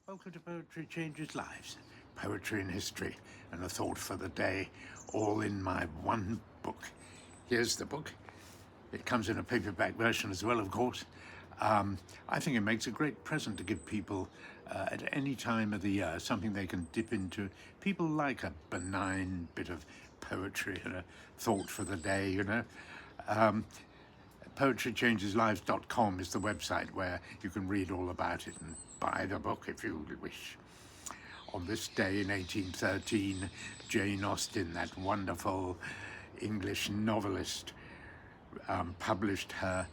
Welcome to Poetry Changes Lives, poetry and history, and a thought for the day, all in my one book. Here's the book. It comes in a paperback version as well, of course. I think it makes a great present to give people at any time of the year, something they can dip into. People like a benign bit of poetry and a thought for the day, you know. PoetryChangesLives.com is the website where you can read all about it and buy the book if you wish. On this day in 1813, Jane Austen, that wonderful English novelist, published her,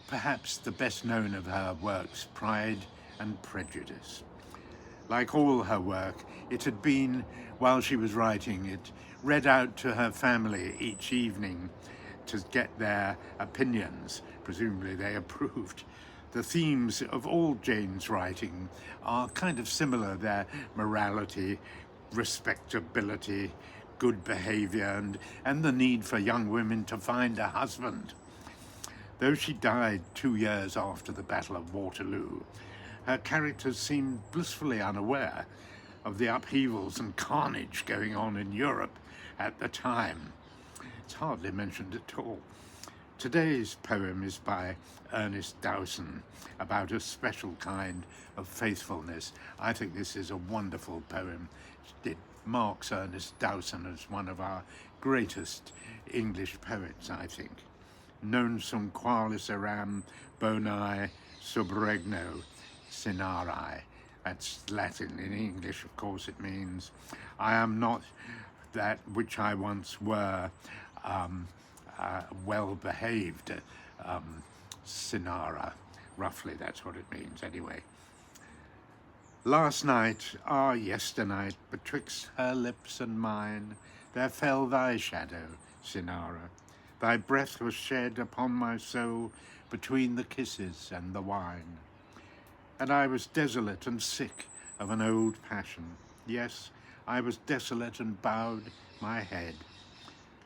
perhaps the best known of her works, Pride and Prejudice. Like all her work, it had been, while she was writing it, read out to her family each evening to get their opinions. Presumably they approved. The themes of all Jane's writing are kind of similar. They're morality, respectability, good behavior, and the need for young women to find a husband. Though she died 2 years after the Battle of Waterloo, her characters seemed blissfully unaware of the upheavals and carnage going on in Europe at the time. It's hardly mentioned at all. Today's poem is by Ernest Dowson, about a special kind of faithfulness. I think this is a wonderful poem. It marks Ernest Dowson as one of our greatest English poets, I think. Non sum qualis eram, bonae sub regno, Cynarae. That's Latin. In English, of course, it means I am not that which I once were, well-behaved, Cynarae. Roughly, that's what it means anyway. Last night, yesternight, betwixt her lips and mine, there fell thy shadow, Cynarae. Thy breath was shed upon my soul between the kisses and the wine. And I was desolate and sick of an old passion. Yes, I was desolate and bowed my head.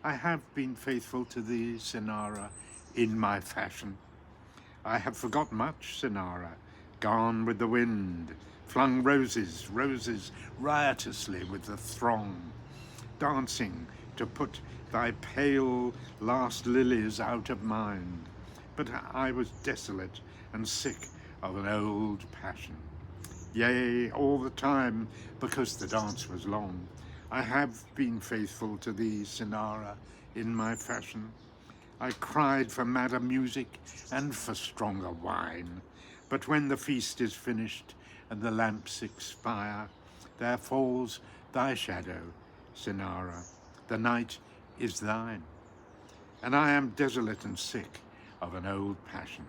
I have been faithful to thee, Cynarae, in my fashion. I have forgot much, Cynarae, gone with the wind, flung roses, roses riotously with the throng, dancing to put thy pale last lilies out of mind. But I was desolate and sick of an old passion. Yea, all the time, because the dance was long, I have been faithful to thee, Cynarae, in my fashion. I cried for madder music and for stronger wine. But when the feast is finished and the lamps expire, there falls thy shadow, Cynarae. The night is thine. And I am desolate and sick of an old passion.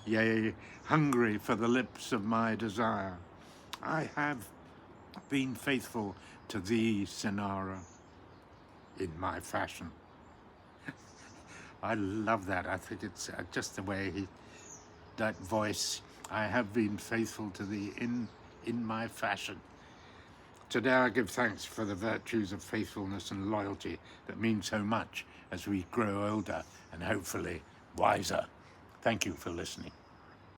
Yea, hungry for the lips of my desire. I have been faithful to thee, Cynarae, in my fashion. I love that. I think it's just the way that voice. I have been faithful to thee in my fashion. Today I give thanks for the virtues of faithfulness and loyalty that mean so much as we grow older and hopefully wiser. Thank you for listening.